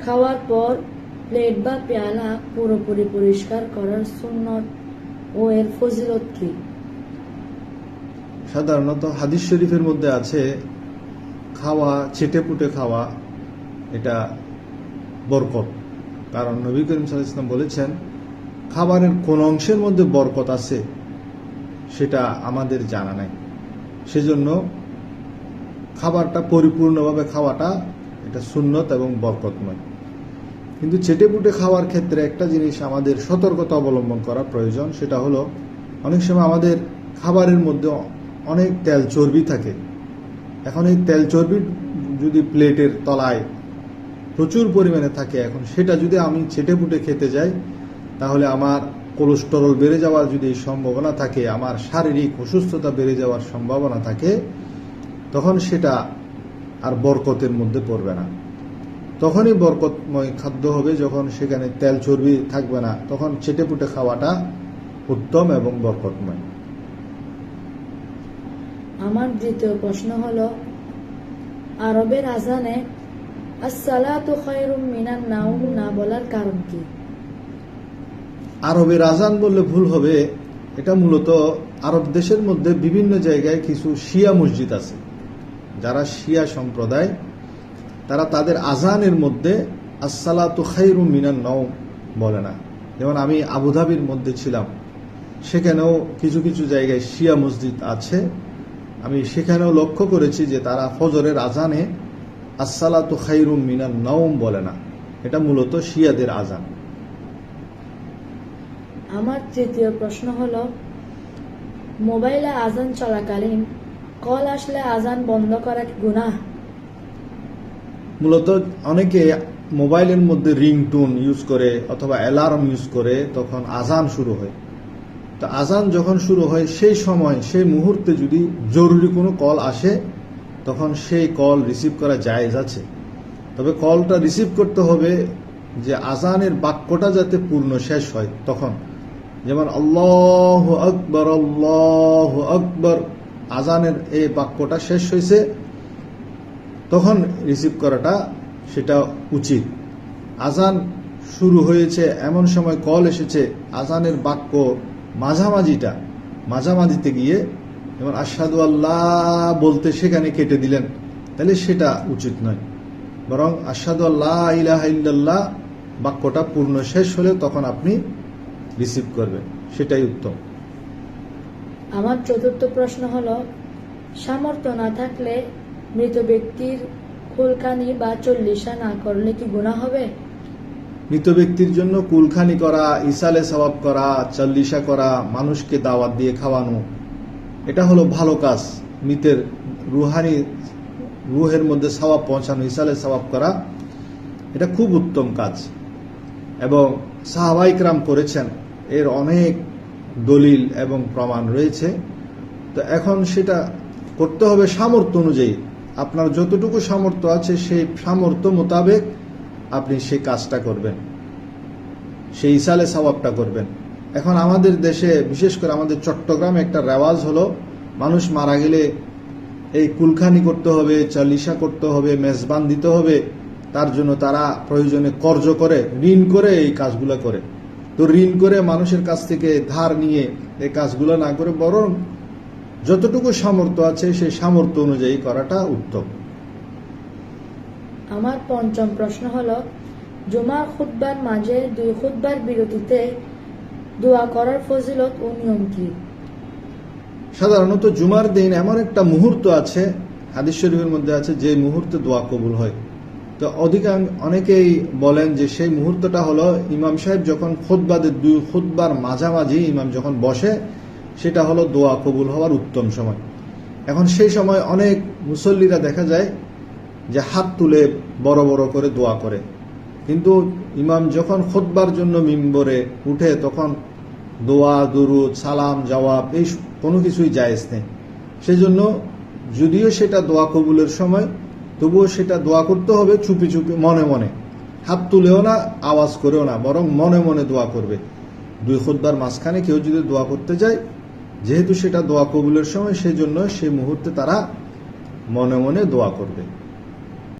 খাওয়ার পর প্লেট বা পেয়ালা পুরোপুরি পরিষ্কার করার সুন্নত ও এর ফজিলত কি? সাধারণত হাদিস শরীফের মধ্যে আছে খাওয়া চেটে পুটে খাওয়া এটা বরকত। কারণ নবী করিম সাল্লাল্লাহু আলাইহি ওয়াসাল্লাম বলেছেন খাবারের কোন অংশের মধ্যে বরকত আছে সেটা আমাদের জানা নাই। সেজন্য খাবারটা পরিপূর্ণভাবে খাওয়াটা এটা সুন্নত এবং বরকতময়। কিন্তু চেটে পুটে খাওয়ার ক্ষেত্রে একটা জিনিস আমাদের সতর্কতা অবলম্বন করা প্রয়োজন। সেটা হলো অনেক সময় আমাদের খাবারের মধ্যে অনেক তেল চর্বি থাকে। এখন এই তেল চর্বি যদি প্লেটের তলায় প্রচুর পরিমাণে থাকে, এখন সেটা যদি আমি চেটে পুটে খেতে যাই তাহলে আমার কোলেস্টেরল বেড়ে যাওয়ার যদি সম্ভাবনা থাকে, আমার শারীরিক অসুস্থতা বেড়ে যাওয়ার সম্ভাবনা থাকে, তখন সেটা আর বরকতের মধ্যে পড়বে না। তখনই বরকতময় খাদ্য হবে যখন সেখানে তেল চর্বি থাকবে না, তখন চেটে পুটে খাওয়াটা উত্তম এবং বরকতময়। আমার দ্বিতীয় প্রশ্ন হলো, আরবের আজানে আসসালাতু খায়রুম মিনান নাওম না বলার কারণ কি? আরবের আজান বললে ভুল হবে। এটা মূলত আরব দেশের মধ্যে বিভিন্ন জায়গায় কিছু শিয়া মসজিদ আছে, যারা শিয়া সম্প্রদায়, তারা তাদের আজানের মধ্যে আসসালাতু খায়রুম মিনান নাওম বলে না। যেমন আমি আবুধাবির মধ্যে ছিলাম, সেখানেও কিছু কিছু জায়গায় শিয়া মসজিদ আছে। আমি সেখানেও লক্ষ্য করেছি যে তারা ফজরের আজানে আসসালাতু খায়রুম মিনান নাওম বলে না। এটা মূলত শিয়াদের আজান। আমার তৃতীয় প্রশ্ন হলো, মোবাইলে আজান চলাকালীন কল আসলে আজান বন্ধ করা কি গুনাহ? মূলত অনেকে মোবাইলের মধ্যে রিংটোন ইউজ করে অথবা অ্যালার্ম ইউজ করে, তখন আজান শুরু হয়। তো আজান যখন শুরু হয় সেই সময় সেই মুহূর্তে যদি জরুরি কোনো কল আসে তখন সেই কল রিসিভ করা জায়েজ আছে। তবে কলটা রিসিভ করতে হবে যে আজানের বাক্যটা যাতে পূর্ণ শেষ হয় তখন। যেমন আল্লাহু আকবার আল্লাহু আকবার, আজানের এই বাক্যটা শেষ হয়েছে তখন রিসিভ করাটা সেটা উচিত। আজান শুরু হয়েছে এমন সময় কল এসেছে, আজানের বাক্য মাঝামাঝিতে গিয়ে যেমন আশহাদু আল্লাহ বলতে সেখানে কেটে দিলেন, তাহলে সেটা উচিত নয়। বরং আশহাদু আল্লাহ ইলাহা ইল্লাল্লাহ বাক্যটা পূর্ণ শেষ হলে তখন আপনি রিসিভ করবেন, সেটাই উত্তম। আমার চতুর্থ প্রশ্ন হলো, সামর্থ্য না থাকলে মৃত ব্যক্তির কুলখানি বা চল্লিশা না করলে কি গুনাহ হবে? মৃত ব্যক্তির জন্য কুলখানি করা, ইসালে সওয়াব করা, চল্লিশা করা, মানুষকে দাওয়াত দিয়ে খাওয়ানো, এটা হলো ভালো কাজ। মৃতের রুহের মধ্যে সওয়াব পৌঁছানো, ইসালে সওয়াব করা, এটা খুব উত্তম কাজ এবং সাহাবায়ে কেরাম করেছেন। এর অনেক দলিল এবং প্রমাণ রয়েছে। তো এখন সেটা করতে হবে সামর্থ্য অনুযায়ী। আপনার যতটুকু সামর্থ্য আছে সেই সামর্থ্য মোতাবেক আপনি সেই কাজটা করবেন, সেই ইসালে সওয়াবটা করবেন। এখন আমাদের দেশে বিশেষ করে আমাদের চট্টগ্রামে একটা রেওয়াজ হলো, মানুষ মারা গেলে এই কুলখানি করতে হবে, চালিশা করতে হবে, মেজবান দিতে হবে। তার জন্য তারা প্রয়োজনে কর্জ করে, ঋণ করে এই কাজগুলো করে। তো ঋণ করে মানুষের কাছ থেকে ধার নিয়ে এই কাজগুলো না করে বরং যতটুকু সামর্থ্য আছে সেই সামর্থ্য অনুযায়ী করাটা উত্তম। আমার পঞ্চম প্রশ্ন হলো, জুমার খুতবার মাঝে দুই খুতবার বিরতিতে দোয়া করার ফজিলত ও নিয়ম কি? সাধারণত জুমার দিন এমন একটা মুহূর্ত আছে, হাদিস শরীফের মধ্যে আছে, যে মুহূর্তে দোয়া কবুল হয়। তো অনেকেই বলেন যে সেই মুহূর্তটা হলো ইমাম সাহেব যখন খুতবাদের দুই খুতবার মাঝামাঝি ইমাম যখন বসে, সেটা হলো দোয়া কবুল হওয়ার উত্তম সময়। এখন সেই সময় অনেক মুসল্লিরা দেখা যায় যে হাত তুলে বড় বড় করে দোয়া করে, কিন্তু ইমাম যখন খুতবার জন্য মিম্বরে উঠে তখন দোয়া, দুরুদ, সালাম, জবাব এই কোনো কিছুই জায়েজ নেই। সেজন্য যদিও সেটা দোয়া কবুলের সময়, তবুও সেটা দোয়া করতে হবে চুপি চুপি, মনে মনে, হাত তুলেও না, আওয়াজ করেও না, বরং মনে মনে দোয়া করবে। দুই খুতবার মাঝখানে কেউ যদি দোয়া করতে যায়, যেহেতু সেটা দোয়া কবুলের সময়, সেই জন্য সেই মুহূর্তে তারা মনে মনে দোয়া করবে।